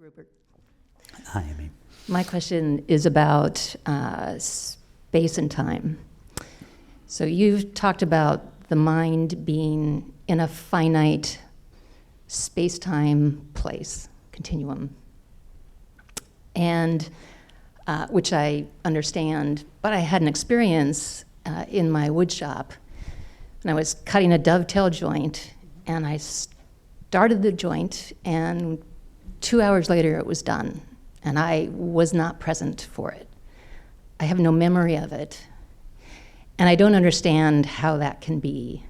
Rupert. Hi, Amy. My question is about space and time. So you've talked about the mind being in a finite space-time place, continuum, and which I understand, but I had an experience in my wood shop, and I was cutting a dovetail joint, and I started the joint, and 2 hours later it was done, and I was not present for it. I have no memory of it, and I don't understand how that can be.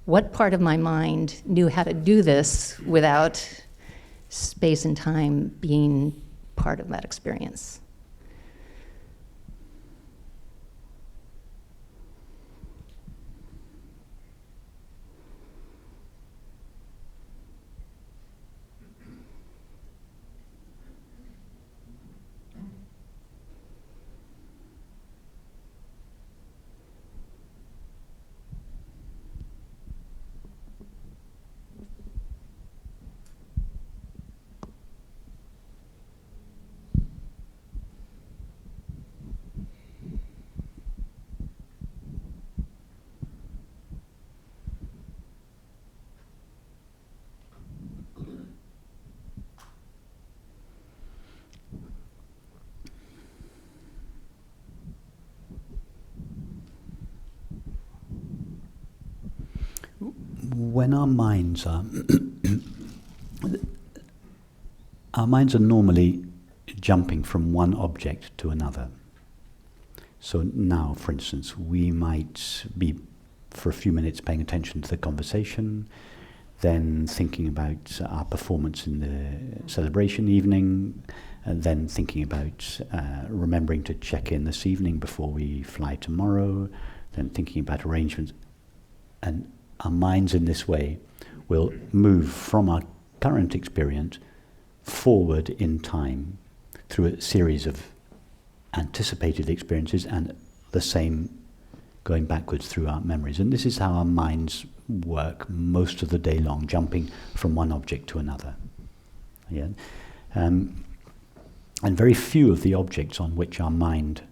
What part of my mind knew how to do this without space and time being part of that experience? When our minds are normally jumping from one object to another. So now, for instance, we might be for a few minutes paying attention to the conversation, then thinking about our performance in the celebration evening, and then thinking about remembering to check in this evening before we fly tomorrow, then thinking about arrangements. And our minds in this way will move from our current experience forward in time through a series of anticipated experiences and the same going backwards through our memories. And this is how our minds work most of the day long, jumping from one object to another. Yeah? And very few of the objects on which our mind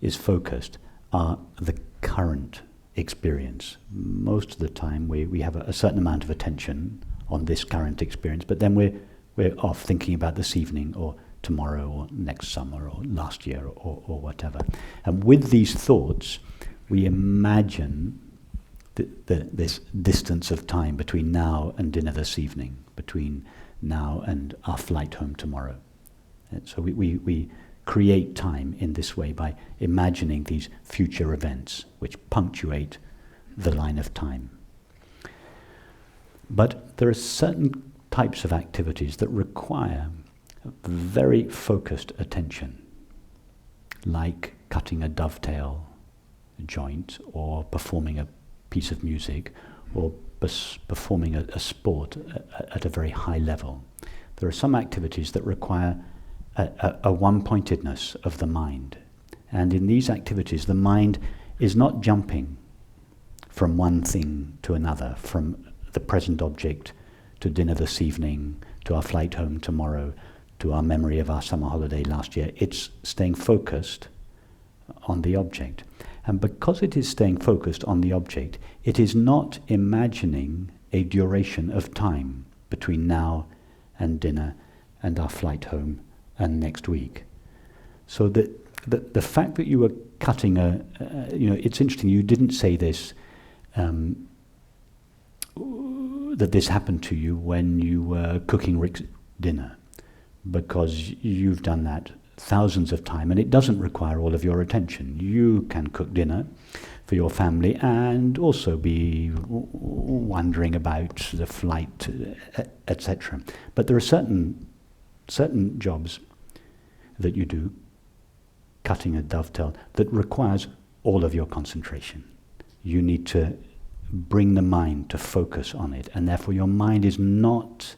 is focused are the current experience. Most of the time we have a certain amount of attention on this current experience, but then we're off thinking about this evening or tomorrow or next summer or last year or whatever. And with these thoughts, we imagine this distance of time between now and dinner this evening, between now and our flight home tomorrow. And so we create time in this way by imagining these future events which punctuate the line of time. But there are certain types of activities that require very focused attention, like cutting a dovetail joint or performing a piece of music or performing a sport at a very high level. There are some activities that require a one-pointedness of the mind. And in these activities, the mind is not jumping from one thing to another, from the present object to dinner this evening, to our flight home tomorrow, to our memory of our summer holiday last year. It's staying focused on the object. And because it is staying focused on the object, it is not imagining a duration of time between now and dinner and our flight home and next week. So the fact that you were cutting it's interesting, you didn't say this, that this happened to you when you were cooking Rick's dinner, because you've done that thousands of times and it doesn't require all of your attention. You can cook dinner for your family and also be wondering about the flight, etc. But there are certain jobs that you do, cutting a dovetail, that requires all of your concentration. You need to bring the mind to focus on it, and therefore your mind is not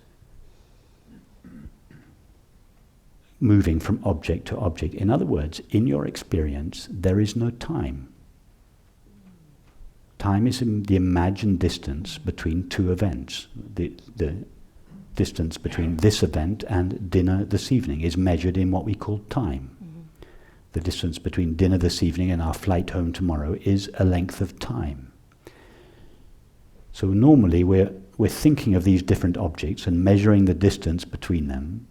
moving from object to object. In other words, in your experience, there is no time. Time is the imagined distance between two events. The distance between this event and dinner this evening is measured in what we call time. The distance between dinner this evening and our flight home tomorrow is a length of time. So normally we're thinking of these different objects and measuring the distance between them,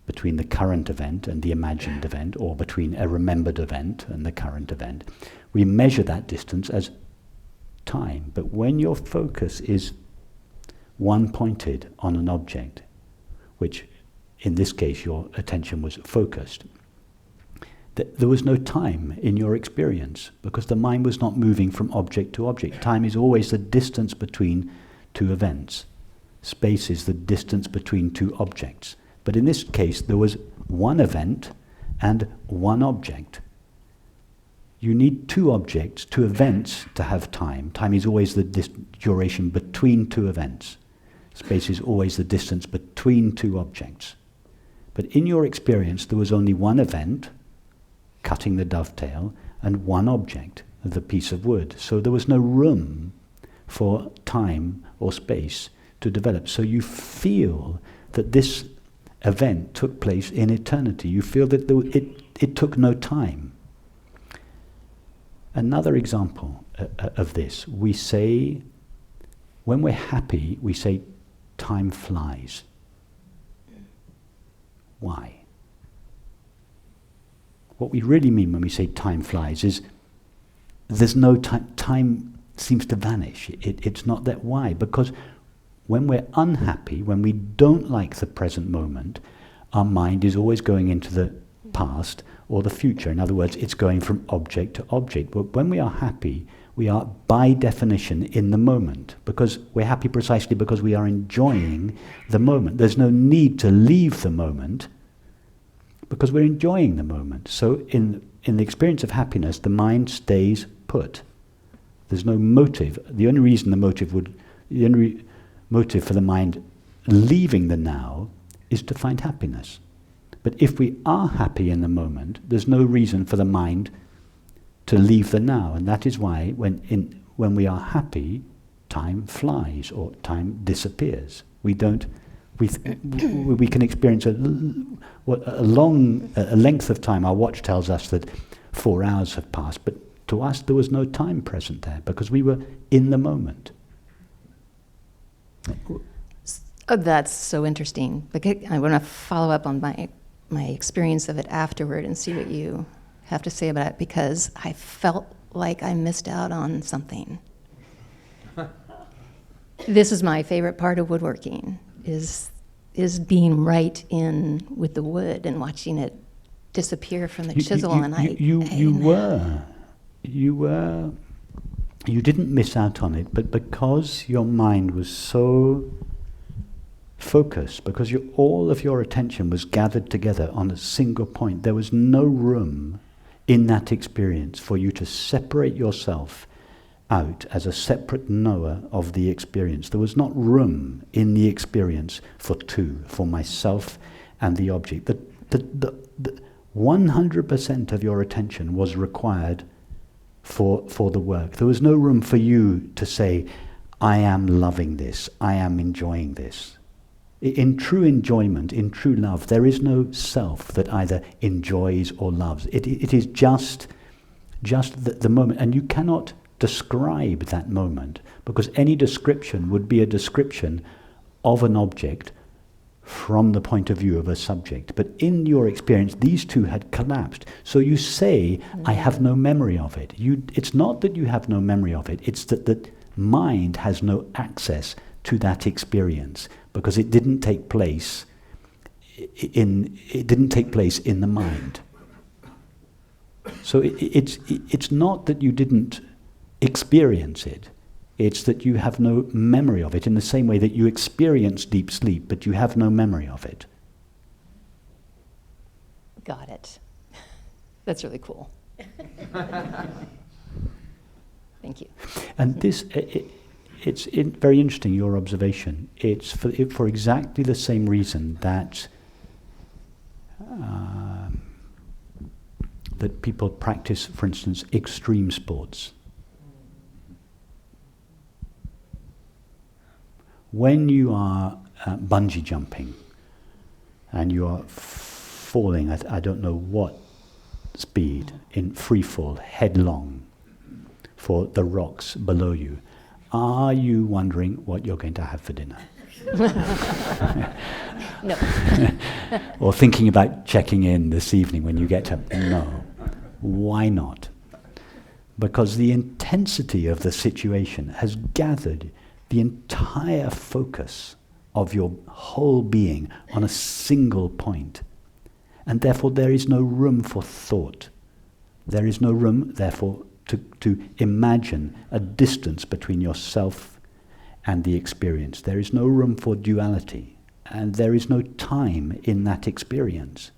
between the current event and the imagined event, or between a remembered event and the current event. We measure that distance as time. But when your focus is one-pointed on an object, which in this case your attention was focused, there was no time in your experience because the mind was not moving from object to object. Time is always the distance between two events. Space is the distance between two objects. But in this case, there was one event and one object. You need two objects, two events to have time. Time is always the duration between two events. Space is always the distance between two objects. But in your experience, there was only one event, cutting the dovetail, and one object, the piece of wood. So there was no room for time or space to develop. So you feel that this event took place in eternity. You feel that it took no time. Another example of this, we say, when we're happy, we say, time flies. Why? What we really mean when we say time flies is there's no time. Time seems to vanish. It's not that. Why? Because when we're unhappy, when we don't like the present moment, our mind is always going into the past or the future. In other words, it's going from object to object. But when we are happy, we are by definition in the moment, because we're happy precisely because we are enjoying the moment. There's no need to leave the moment because we're enjoying the moment. So in the experience of happiness, the mind stays put. There's no motive. The only reason the only motive for the mind leaving the now is to find happiness. But if we are happy in the moment, there's no reason for the mind to leave the now, and that is why when we are happy, time flies or time disappears. We can experience a length of time. Our watch tells us that 4 hours have passed, but to us there was no time present there because we were in the moment. Oh, that's so interesting. I want to follow up on my experience of it afterward and see what you have to say about it, because I felt like I missed out on something. This is my favorite part of woodworking, is being right in with the wood and watching it disappear from the chisel. You didn't miss out on it, but because your mind was so focused, because all of your attention was gathered together on a single point, there was no room in that experience for you to separate yourself out as a separate knower of the experience. There was not room in the experience for two, for myself and the object. The 100% of your attention was required for the work. There was no room for you to say, I am loving this, I am enjoying this. In true enjoyment, in true love, there is no self that either enjoys or loves. It is just the moment, and you cannot describe that moment, because any description would be a description of an object from the point of view of a subject. But in your experience, these two had collapsed. So you say, I have no memory of it. It's not that you have no memory of it, it's that the mind has no access to that experience, because it didn't take place in the mind. So it's not that you didn't experience it, it's that you have no memory of it, in the same way that you experience deep sleep, but you have no memory of it. Got it. That's really cool. Thank you. And this, it's very interesting, your observation. It's for exactly the same reason that that people practice, for instance, extreme sports. When you are bungee jumping, and you are falling at I don't know what speed, in free fall, headlong, for the rocks below you. Are you wondering what you're going to have for dinner? No. Or thinking about checking in this evening when you get home? No. Why not? Because the intensity of the situation has gathered the entire focus of your whole being on a single point. And therefore there is no room for thought. There is no room, therefore, to imagine a distance between yourself and the experience. There is no room for duality, and there is no time in that experience.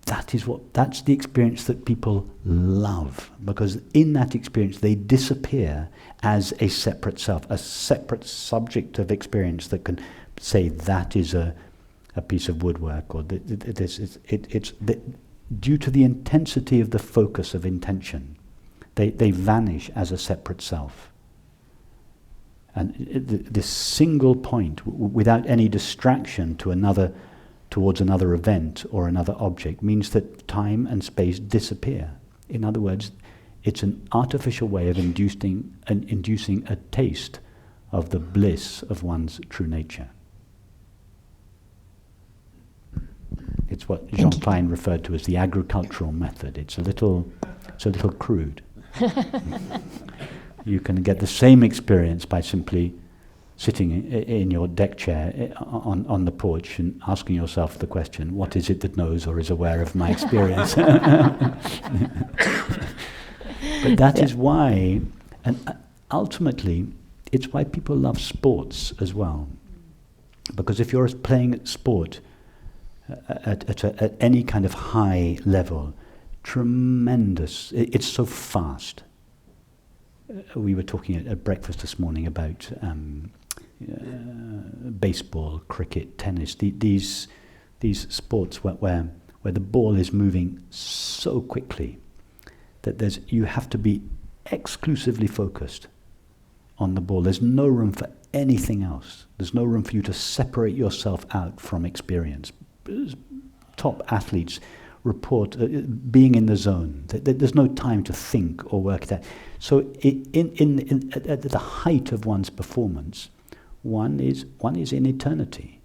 That's the experience that people love, because in that experience they disappear as a separate self, a separate subject of experience that can say that is a piece of woodwork, or due to the intensity of the focus of intention, they vanish as a separate self. And this single point, without any distraction towards another event or another object, means that time and space disappear. In other words, it's an artificial way of inducing a taste of the bliss of one's true nature. It's what Jean Klein referred to as the agricultural method. It's a little crude. You can get the same experience by simply sitting in your deck chair on the porch and asking yourself the question, what is it that knows or is aware of my experience? But that is why, and ultimately, it's why people love sports as well. Because if you're playing sport at any kind of high level, tremendous, it's so fast. We were talking at breakfast this morning about baseball, cricket, tennis, these sports where the ball is moving so quickly that you have to be exclusively focused on the ball. There's no room for anything else. There's no room for you to separate yourself out from experience. Top athletes report being in the zone. There's no time to think or work that. So at the height of one's performance, one is in eternity.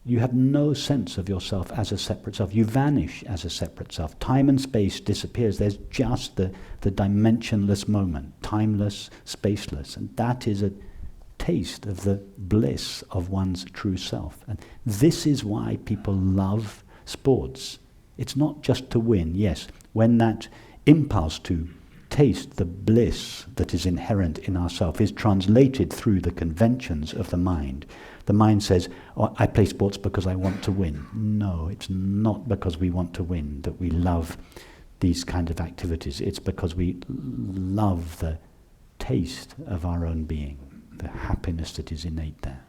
You have no sense of yourself as a separate self. You vanish as a separate self. Time and space disappears. There's just the dimensionless moment, timeless, spaceless. And that is a taste of the bliss of one's true self. And this is why people love sports. It's not just to win. Yes, when that impulse to taste the bliss that is inherent in ourself is translated through the conventions of the mind says, oh, I play sports because I want to win. No, it's not because we want to win that we love these kind of activities. It's because we love the taste of our own being, the happiness that is innate there.